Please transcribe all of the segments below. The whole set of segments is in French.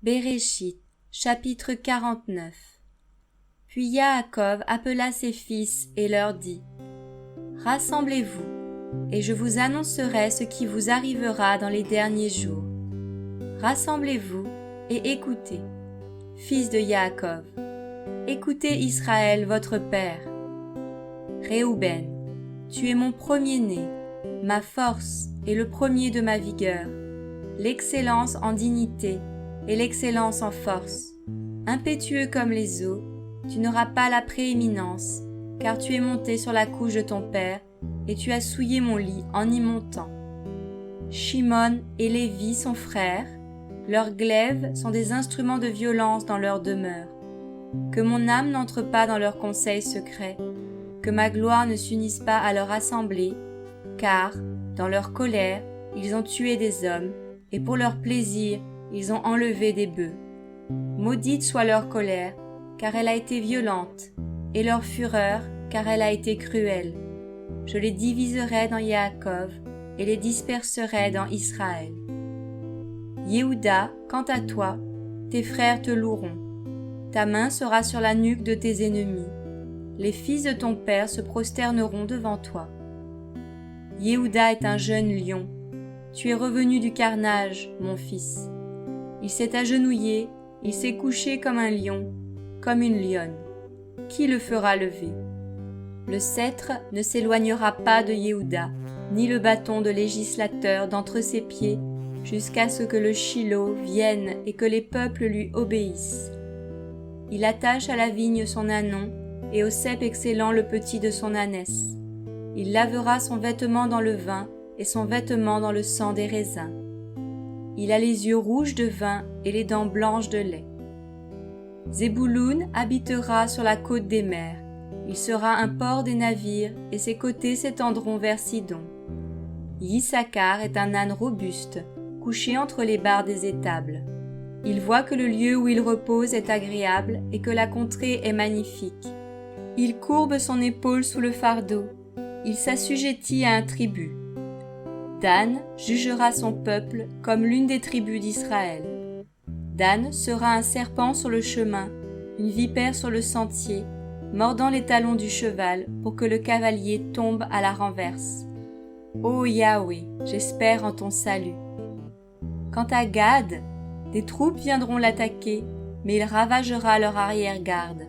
Béréchit, chapitre 49. Puis Yaakov appela ses fils et leur dit : Rassemblez-vous, et je vous annoncerai ce qui vous arrivera dans les derniers jours. Rassemblez-vous et écoutez, fils de Yaakov. Écoutez Israël, votre père. Réhouben, tu es mon premier-né, ma force et le premier de ma vigueur, l'excellence en dignité et l'excellence en force. Impétueux comme les eaux, tu n'auras pas la prééminence, car tu es monté sur la couche de ton père, et tu as souillé mon lit en y montant. Shimon et Lévi sont frères, leurs glaives sont des instruments de violence dans leur demeure. Que mon âme n'entre pas dans leurs conseils secrets, que ma gloire ne s'unisse pas à leur assemblée, car, dans leur colère, ils ont tué des hommes, et pour leur plaisir, ils ont enlevé des bœufs. Maudite soit leur colère, car elle a été violente, et leur fureur, car elle a été cruelle. Je les diviserai dans Yaakov, et les disperserai dans Israël. Yehuda, quant à toi, tes frères te loueront. Ta main sera sur la nuque de tes ennemis. Les fils de ton père se prosterneront devant toi. Yehuda est un jeune lion. Tu es revenu du carnage, mon fils. Il s'est agenouillé, il s'est couché comme un lion, comme une lionne. Qui le fera lever? Le sceptre ne s'éloignera pas de Yehuda, ni le bâton de législateur d'entre ses pieds, jusqu'à ce que le Shilo vienne et que les peuples lui obéissent. Il attache à la vigne son ânon, et au cep excellent le petit de son ânesse. Il lavera son vêtement dans le vin, et son vêtement dans le sang des raisins. Il a les yeux rouges de vin et les dents blanches de lait. Zébouloun habitera sur la côte des mers. Il sera un port des navires, et ses côtés s'étendront vers Sidon. Yissachar est un âne robuste, couché entre les barres des étables. Il voit que le lieu où il repose est agréable et que la contrée est magnifique. Il courbe son épaule sous le fardeau. Il s'assujettit à un tribut. Dan jugera son peuple comme l'une des tribus d'Israël. Dan sera un serpent sur le chemin, une vipère sur le sentier, mordant les talons du cheval pour que le cavalier tombe à la renverse. Ô Yahweh, j'espère en ton salut. Quant à Gad, des troupes viendront l'attaquer, mais il ravagera leur arrière-garde.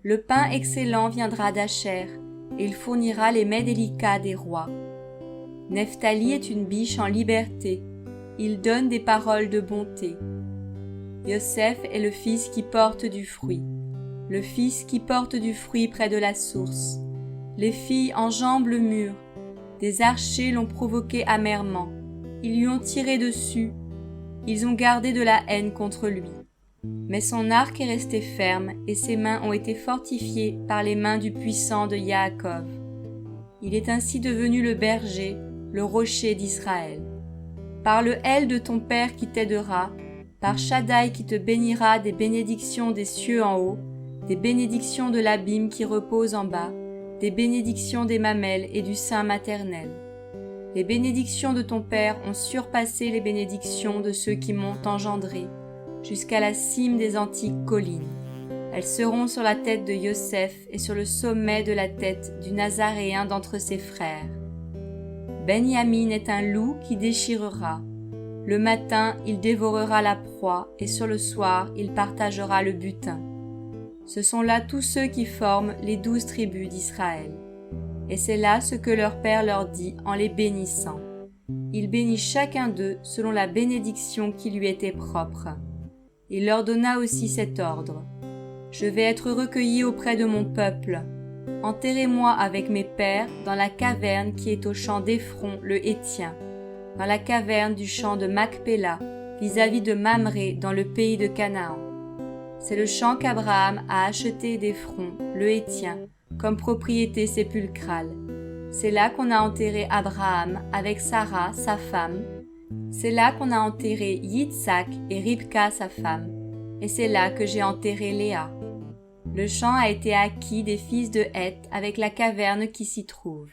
Le pain excellent viendra d'Asher, et il fournira les mets délicats des rois. Nephtali est une biche en liberté, il donne des paroles de bonté. Yosef est le fils qui porte du fruit, le fils qui porte du fruit près de la source. Les filles enjambent le mur, des archers l'ont provoqué amèrement, ils lui ont tiré dessus, ils ont gardé de la haine contre lui. Mais son arc est resté ferme et ses mains ont été fortifiées par les mains du puissant de Yaakov. Il est ainsi devenu le berger, le rocher d'Israël. Par le L de ton Père qui t'aidera, par Shaddai qui te bénira des bénédictions des cieux en haut, des bénédictions de l'abîme qui repose en bas, des bénédictions des mamelles et du sein maternel. Les bénédictions de ton Père ont surpassé les bénédictions de ceux qui m'ont engendré, jusqu'à la cime des antiques collines. Elles seront sur la tête de Yosef et sur le sommet de la tête du Nazaréen d'entre ses frères. Benyamin est un loup qui déchirera. Le matin, il dévorera la proie, et sur le soir, il partagera le butin. Ce sont là tous ceux qui forment les 12 tribus d'Israël. Et c'est là ce que leur père leur dit en les bénissant. Il bénit chacun d'eux selon la bénédiction qui lui était propre. Il leur donna aussi cet ordre. Je vais être recueilli auprès de mon peuple. Enterrez-moi avec mes pères dans la caverne qui est au champ d'Éphron le Héthien, dans la caverne du champ de Macpéla, vis-à-vis de Mamré dans le pays de Canaan. C'est le champ qu'Abraham a acheté d'Éphron le Héthien comme propriété sépulcrale. C'est là qu'on a enterré Abraham avec Sarah, sa femme. C'est là qu'on a enterré Yitzhak et Ribka, sa femme. Et c'est là que j'ai enterré Léa. Le champ a été acquis des fils de Heth avec la caverne qui s'y trouve.